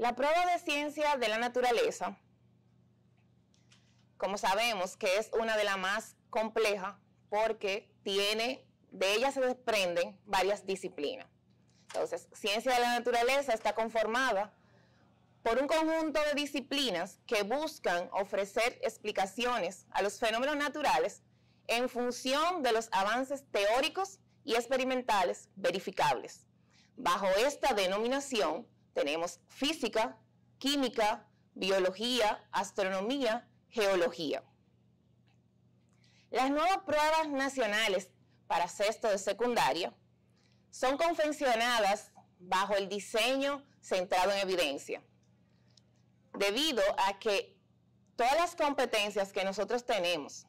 La prueba de ciencia de la naturaleza, como sabemos que es una de las más complejas porque de ella se desprenden varias disciplinas. Entonces, ciencia de la naturaleza está conformada por un conjunto de disciplinas que buscan ofrecer explicaciones a los fenómenos naturales en función de los avances teóricos y experimentales verificables. Bajo esta denominación tenemos física, química, biología, astronomía, geología. Las nuevas pruebas nacionales para sexto de secundaria son confeccionadas bajo el diseño centrado en evidencia, debido a que todas las competencias que nosotros tenemos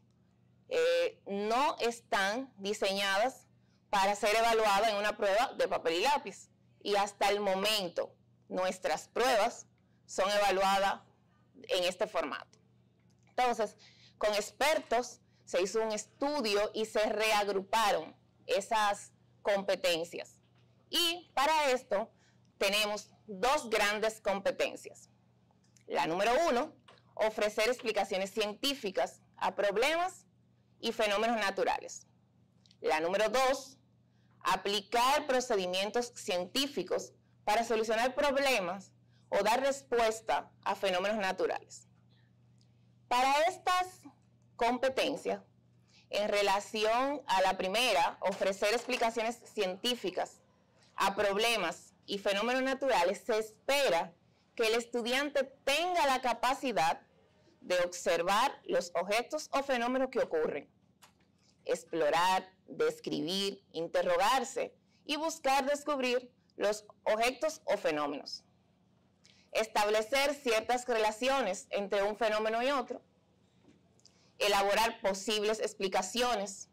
no están diseñadas para ser evaluadas en una prueba de papel y lápiz. Y hasta el momento, nuestras pruebas son evaluadas en este formato. Entonces, con expertos se hizo un estudio y se reagruparon esas competencias. Y para esto tenemos dos grandes competencias. La número 1, ofrecer explicaciones científicas a problemas y fenómenos naturales. La número 2, aplicar procedimientos científicos para solucionar problemas o dar respuesta a fenómenos naturales. Para estas competencias, en relación a la primera, ofrecer explicaciones científicas a problemas y fenómenos naturales, se espera que el estudiante tenga la capacidad de observar los objetos o fenómenos que ocurren, explorar, describir, interrogarse y buscar descubrir los objetos o fenómenos, establecer ciertas relaciones entre un fenómeno y otro, elaborar posibles explicaciones,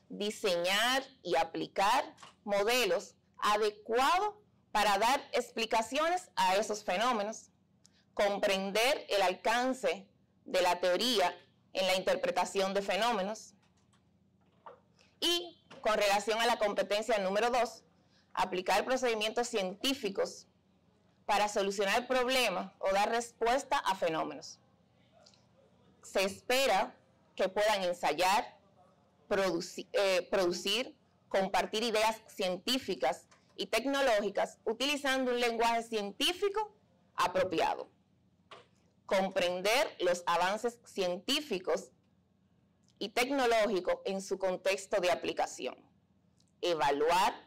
diseñar y aplicar modelos adecuados para dar explicaciones a esos fenómenos, comprender el alcance de la teoría en la interpretación de fenómenos y, con relación a la competencia número 2, aplicar procedimientos científicos para solucionar problemas o dar respuesta a fenómenos. Se espera que puedan ensayar, producir, compartir ideas científicas y tecnológicas utilizando un lenguaje científico apropiado, comprender los avances científicos y tecnológicos en su contexto de aplicación, evaluar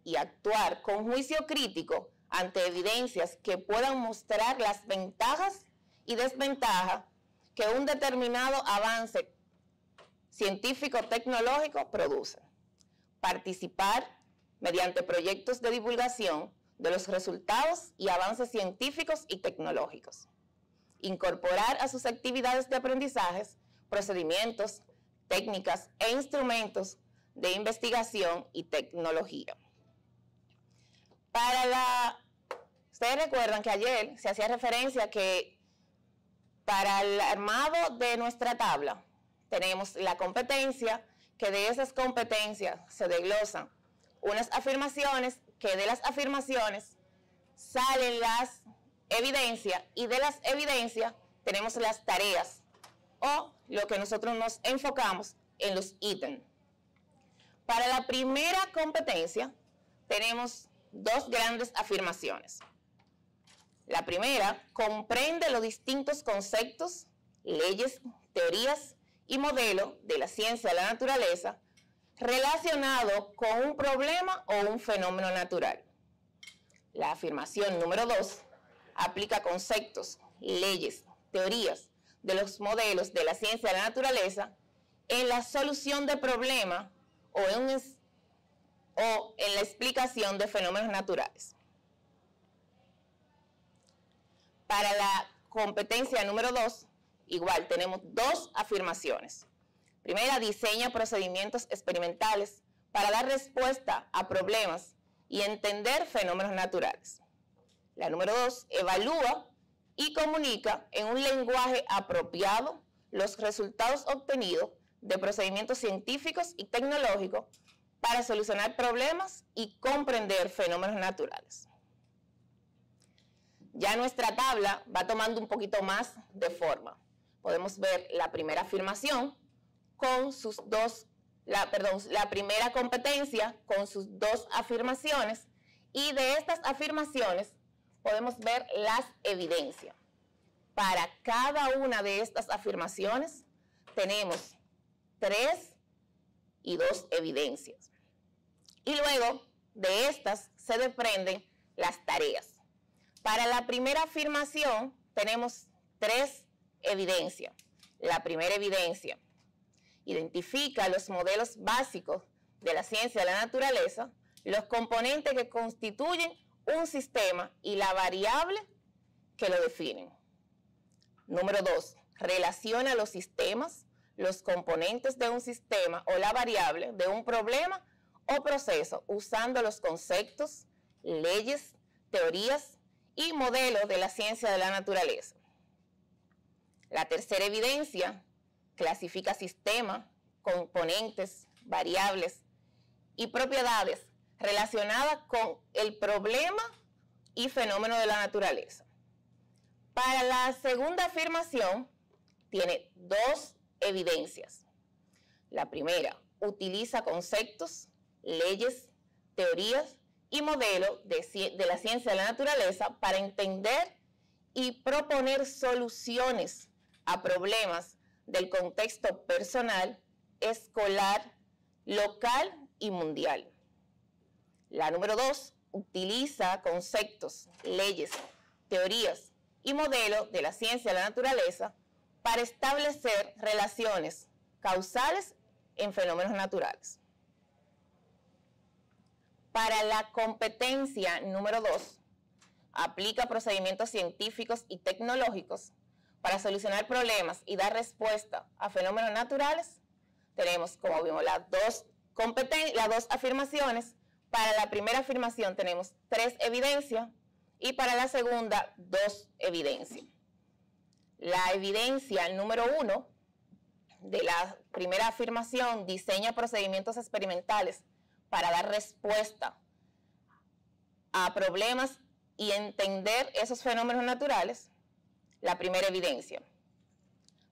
y actuar con juicio crítico ante evidencias que puedan mostrar las ventajas y desventajas que un determinado avance científico-tecnológico produce, participar mediante proyectos de divulgación de los resultados y avances científicos y tecnológicos, incorporar a sus actividades de aprendizajes procedimientos, técnicas e instrumentos de investigación y tecnología. Ustedes recuerdan que ayer se hacía referencia a que para el armado de nuestra tabla tenemos la competencia, que de esas competencias se desglosan unas afirmaciones, que de las afirmaciones salen las evidencias y de las evidencias tenemos las tareas o lo que nosotros nos enfocamos en los ítems. Para la primera competencia tenemos dos grandes afirmaciones. La primera comprende los distintos conceptos, leyes, teorías y modelos de la ciencia de la naturaleza relacionado con un problema o un fenómeno natural. La afirmación número 2 aplica conceptos, leyes, teorías de los modelos de la ciencia de la naturaleza en la solución de problemas o en la explicación de fenómenos naturales. Para la competencia número 2, igual tenemos dos afirmaciones. Primera, diseña procedimientos experimentales para dar respuesta a problemas y entender fenómenos naturales. La número 2, evalúa y comunica en un lenguaje apropiado los resultados obtenidos de procedimientos científicos y tecnológicos para solucionar problemas y comprender fenómenos naturales. Ya nuestra tabla va tomando un poquito más de forma. Podemos ver la primera afirmación con sus dos, la primera competencia con sus dos afirmaciones, y de estas afirmaciones podemos ver las evidencias. Para cada una de estas afirmaciones tenemos 3 y 2 evidencias. Y luego de estas se desprenden las tareas. Para la primera afirmación tenemos 3 evidencias. La primera evidencia: identifica los modelos básicos de la ciencia de la naturaleza, los componentes que constituyen un sistema y la variable que lo definen. Número 2, relaciona los sistemas, los componentes de un sistema o la variable de un problema o proceso usando los conceptos, leyes, teorías y modelos de la ciencia de la naturaleza. La tercera evidencia clasifica sistemas, componentes, variables y propiedades relacionadas con el problema y fenómeno de la naturaleza. Para la segunda afirmación tiene 2 evidencias. La primera, utiliza conceptos, leyes, teorías y modelos de la ciencia de la naturaleza para entender y proponer soluciones a problemas del contexto personal, escolar, local y mundial. La número 2, utiliza conceptos, leyes, teorías y modelos de la ciencia de la naturaleza para establecer relaciones causales en fenómenos naturales. Para la competencia número 2, aplica procedimientos científicos y tecnológicos para solucionar problemas y dar respuesta a fenómenos naturales. Tenemos, como vimos, las dos afirmaciones. Para la primera afirmación tenemos 3 evidencias y para la segunda 2 evidencias. La evidencia número 1 de la primera afirmación: diseña procedimientos experimentales para dar respuesta a problemas y entender esos fenómenos naturales. La primera evidencia: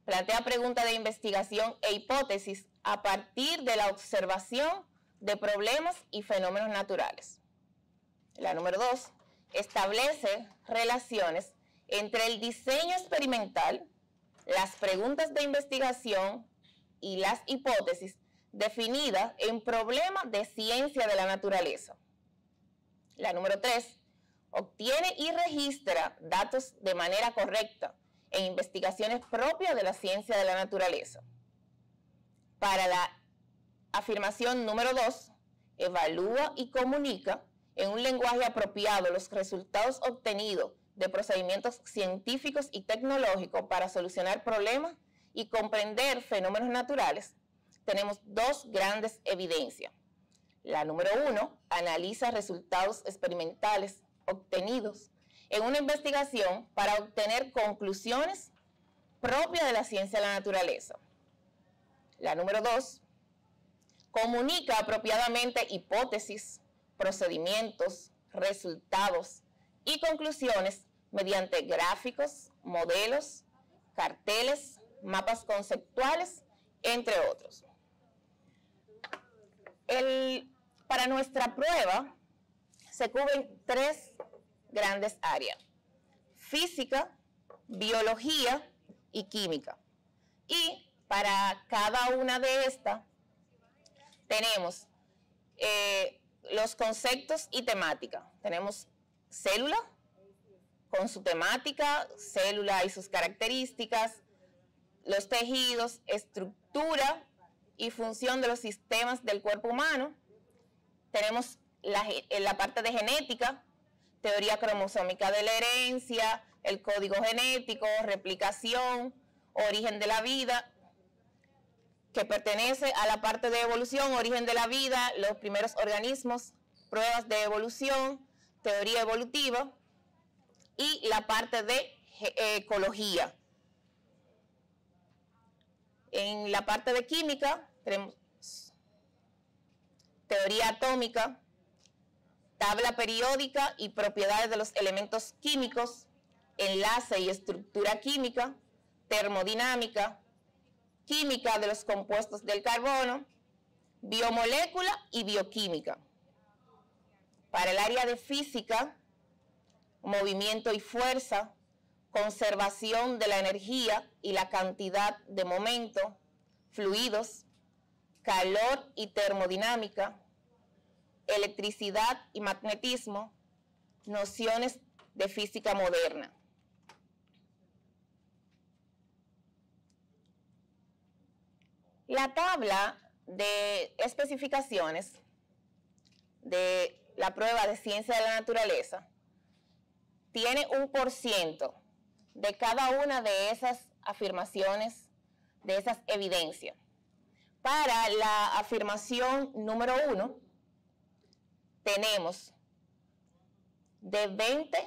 plantea preguntas de investigación e hipótesis a partir de la observación de problemas y fenómenos naturales. La número 2, establece relaciones entre el diseño experimental, las preguntas de investigación y las hipótesis definidas en problemas de ciencia de la naturaleza. La número 3, obtiene y registra datos de manera correcta en investigaciones propias de la ciencia de la naturaleza. Para la afirmación número 2, evalúa y comunica en un lenguaje apropiado los resultados obtenidos de procedimientos científicos y tecnológicos para solucionar problemas y comprender fenómenos naturales. Tenemos 2 grandes evidencias. La número 1, analiza resultados experimentales obtenidos en una investigación para obtener conclusiones propias de la ciencia de la naturaleza. La número 2, comunica apropiadamente hipótesis, procedimientos, resultados y conclusiones mediante gráficos, modelos, carteles, mapas conceptuales, entre otros. Para nuestra prueba se cubren 3 grandes áreas: física, biología y química. Y para cada una de estas tenemos los conceptos y temática. Tenemos célula con su temática, célula y sus características, los tejidos, estructura y función de los sistemas del cuerpo humano. Tenemos la parte de genética, teoría cromosómica de la herencia, el código genético, replicación, origen de la vida, que pertenece a la parte de evolución, origen de la vida, los primeros organismos, pruebas de evolución, teoría evolutiva, y la parte de ecología. En la parte de química tenemos teoría atómica, tabla periódica y propiedades de los elementos químicos, enlace y estructura química, termodinámica, química de los compuestos del carbono, biomolécula y bioquímica. Para el área de física, movimiento y fuerza, conservación de la energía y la cantidad de momento, fluidos, calor y termodinámica, electricidad y magnetismo, nociones de física moderna. La tabla de especificaciones de la prueba de ciencia de la naturaleza tiene un % de cada una de esas afirmaciones, de esas evidencias. Para la afirmación número 1, tenemos de 20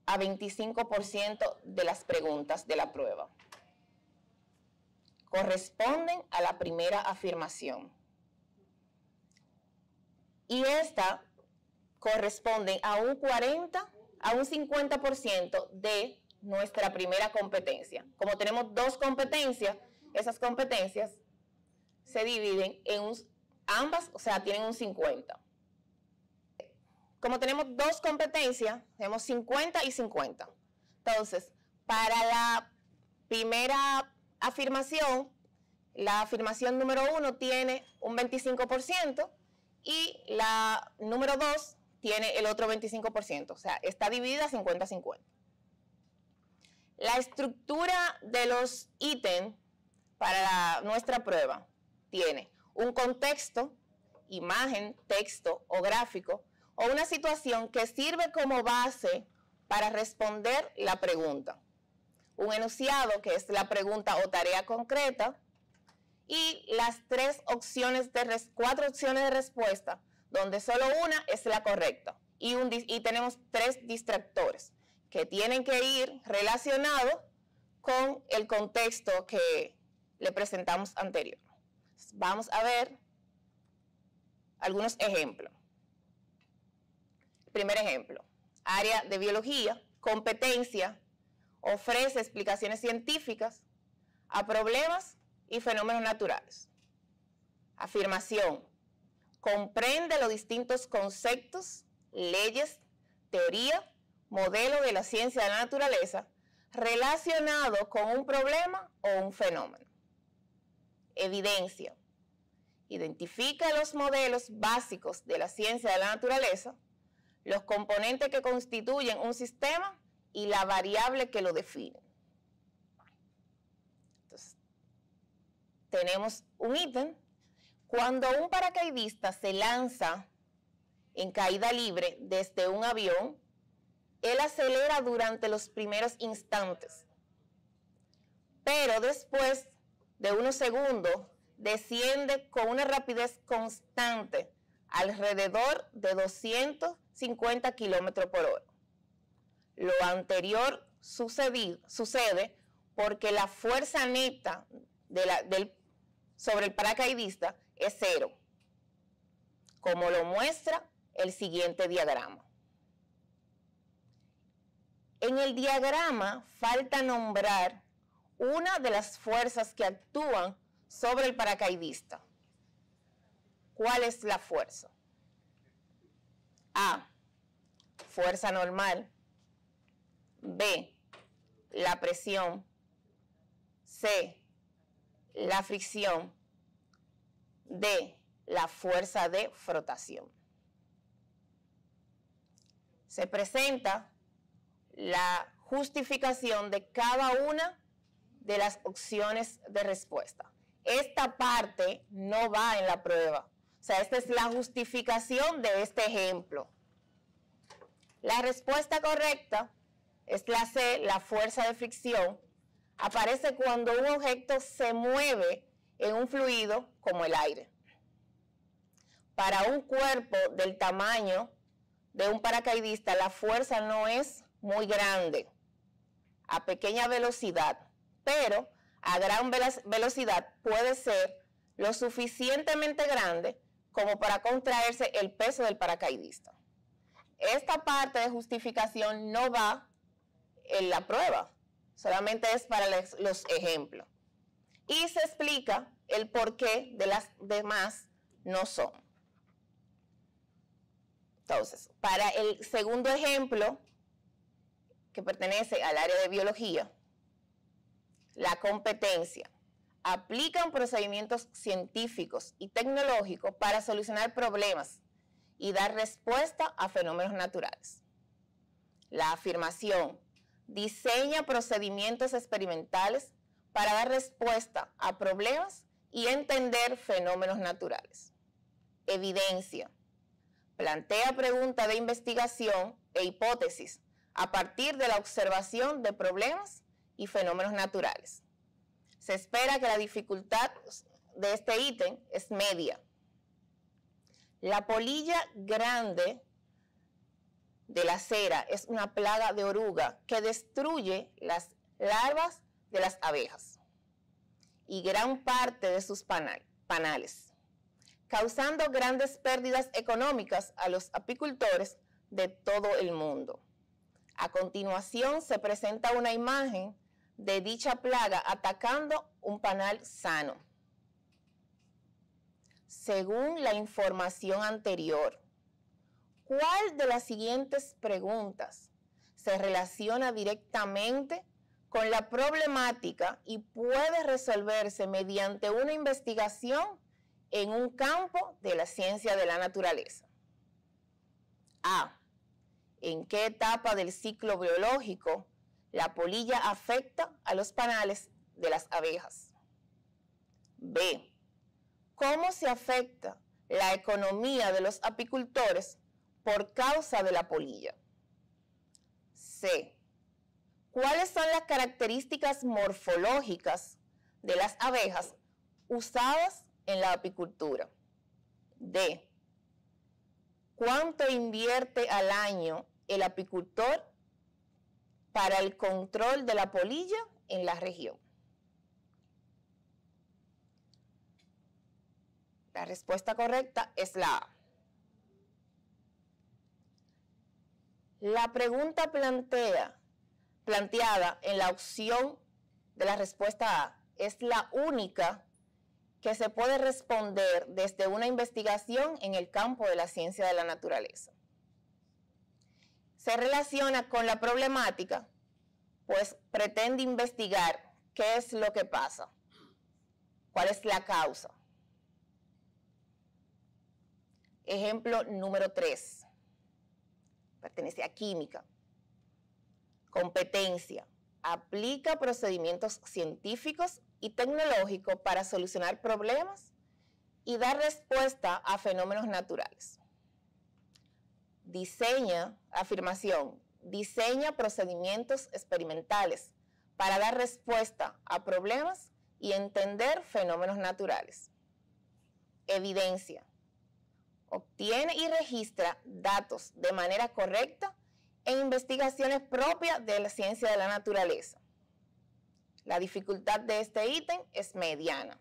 a 25% de las preguntas de la prueba corresponden a la primera afirmación. Y esta corresponde a un 40 a un 50% de nuestra primera competencia. Como tenemos dos competencias, esas competencias se dividen en ambas, o sea, tienen un 50. Como tenemos dos competencias, tenemos 50 y 50. Entonces, para la primera afirmación, la afirmación número 1 tiene un 25% y la número 2 tiene el otro 25%, o sea, está dividida 50-50. La estructura de los ítems para nuestra prueba tiene un contexto, imagen, texto o gráfico, o una situación que sirve como base para responder la pregunta. Un enunciado, que es la pregunta o tarea concreta, y las 4 opciones de respuesta, donde solo una es la correcta, y tenemos 3 distractores, que tienen que ir relacionados con el contexto que le presentamos anterior. Vamos a ver algunos ejemplos. Primer ejemplo, área de biología, competencia, ofrece explicaciones científicas a problemas y fenómenos naturales. Afirmación, comprende los distintos conceptos, leyes, teoría, modelo de la ciencia de la naturaleza relacionado con un problema o un fenómeno. Evidencia, identifica los modelos básicos de la ciencia de la naturaleza, los componentes que constituyen un sistema y la variable que lo define. Entonces, tenemos un ítem. Cuando un paracaidista se lanza en caída libre desde un avión, él acelera durante los primeros instantes, pero después de unos segundos desciende con una rapidez constante alrededor de 250 kilómetros por hora. Lo anterior sucede porque la fuerza neta sobre el paracaidista es 0, como lo muestra el siguiente diagrama. En el diagrama falta nombrar una de las fuerzas que actúan sobre el paracaidista. ¿Cuál es la fuerza? A, fuerza normal. B, la presión. C, la fricción. D, la fuerza de frotación. Se presenta la justificación de cada una de las opciones de respuesta. Esta parte no va en la prueba. O sea, esta es la justificación de este ejemplo. La respuesta correcta es la C, la fuerza de fricción. Aparece cuando un objeto se mueve en un fluido como el aire. Para un cuerpo del tamaño de un paracaidista, la fuerza no es muy grande, a pequeña velocidad, pero a gran velocidad puede ser lo suficientemente grande como para contraerse el peso del paracaidista. esta parte de justificación no va en la prueba, solamente es para los ejemplos. Y se explica el porqué de las demás no son. Entonces, para el segundo ejemplo, que pertenece al área de biología, la competencia. Aplican procedimientos científicos y tecnológicos para solucionar problemas y dar respuesta a fenómenos naturales. La afirmación. Diseña procedimientos experimentales para dar respuesta a problemas y entender fenómenos naturales. Evidencia. Plantea preguntas de investigación e hipótesis a partir de la observación de problemas y fenómenos naturales. Se espera que la dificultad de este ítem es media. La polilla grande de la cera es una plaga de oruga que destruye las larvas de las abejas y gran parte de sus panales, causando grandes pérdidas económicas a los apicultores de todo el mundo. A continuación se presenta una imagen de dicha plaga atacando un panal sano. Según la información anterior, ¿cuál de las siguientes preguntas se relaciona directamente con la problemática y puede resolverse mediante una investigación en un campo de la ciencia de la naturaleza? A. ¿En qué etapa del ciclo biológico la polilla afecta a los panales de las abejas? B. ¿Cómo se afecta la economía de los apicultores por causa de la polilla? C. ¿Cuáles son las características morfológicas de las abejas usadas en la apicultura? D. ¿Cuánto invierte al año el apicultor para el control de la polilla en la región? La respuesta correcta es la A. La pregunta planteada en la opción de la respuesta A es la única que se puede responder desde una investigación en el campo de la ciencia de la naturaleza. Se relaciona con la problemática, pues pretende investigar qué es lo que pasa, cuál es la causa. Ejemplo número 3, pertenece a química. Competencia. Aplica procedimientos científicos y tecnológicos para solucionar problemas y dar respuesta a fenómenos naturales. Afirmación. Diseña procedimientos experimentales para dar respuesta a problemas y entender fenómenos naturales. Evidencia. Obtiene y registra datos de manera correcta en investigaciones propias de la ciencia de la naturaleza. La dificultad de este ítem es mediana.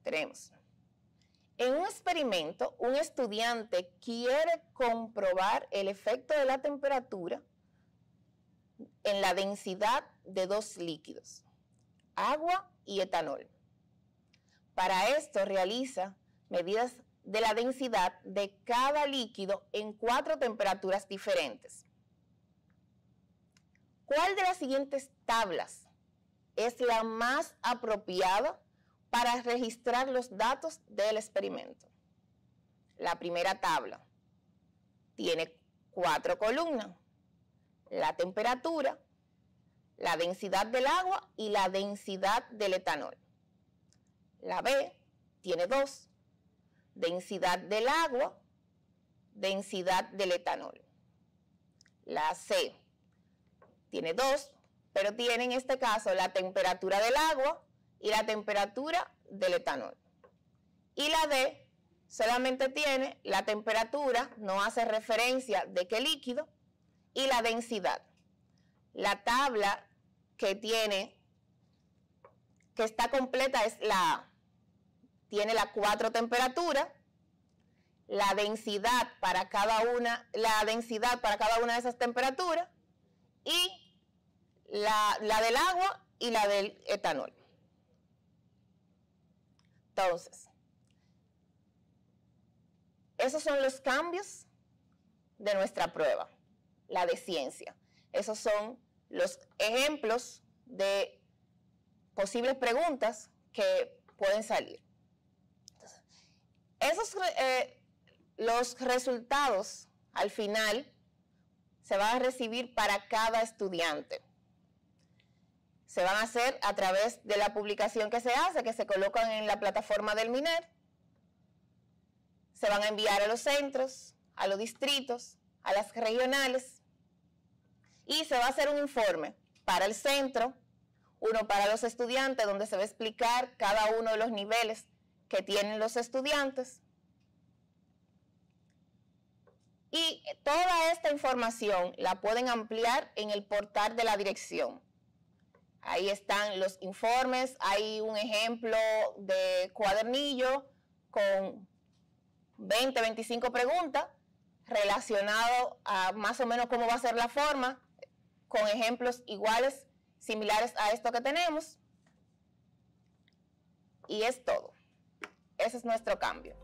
Tenemos. En un experimento, un estudiante quiere comprobar el efecto de la temperatura en la densidad de dos líquidos, agua y etanol. Para esto realiza medidas de la densidad de cada líquido en 4 temperaturas diferentes. ¿Cuál de las siguientes tablas es la más apropiada para registrar los datos del experimento? La primera tabla tiene 4 columnas: la temperatura, la densidad del agua y la densidad del etanol. La B tiene 2. Densidad del agua, densidad del etanol. La C tiene 2, pero tiene en este caso la temperatura del agua y la temperatura del etanol. Y la D solamente tiene la temperatura, no hace referencia de qué líquido, y la densidad. La tabla que está completa es la A. Tiene las 4 temperaturas, la densidad para cada una de esas temperaturas y la del agua y la del etanol. Entonces, esos son los cambios de nuestra prueba, la de ciencia. Esos son los ejemplos de posibles preguntas que pueden salir. Los resultados al final se van a recibir para cada estudiante. Se van a hacer a través de la publicación que se hace, que se colocan en la plataforma del MINER. Se van a enviar a los centros, a los distritos, a las regionales, y se va a hacer un informe para el centro, uno para los estudiantes, donde se va a explicar cada uno de los niveles que tienen los estudiantes. Y toda esta información la pueden ampliar en el portal de la dirección. Ahí están los informes, hay un ejemplo de cuadernillo con 20, 25 preguntas relacionado a más o menos cómo va a ser la forma, con ejemplos iguales, similares a esto que tenemos. Y es todo. Ese es nuestro cambio.